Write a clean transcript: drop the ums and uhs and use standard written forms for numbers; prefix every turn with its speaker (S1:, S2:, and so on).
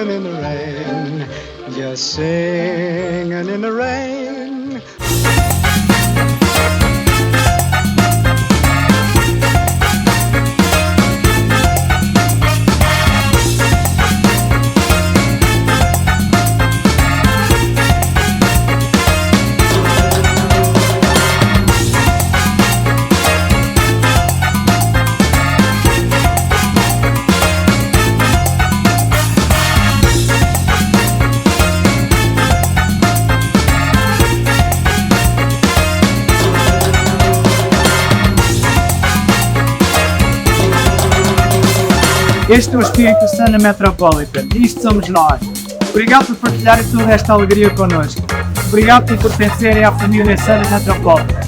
S1: singing in the rain, just singing in the rain.
S2: Este é o espírito SANA Metropolitan. Isto somos nós. Obrigado por partilharem toda esta alegria connosco. Obrigado por pertencerem à família SANA Metropolitan.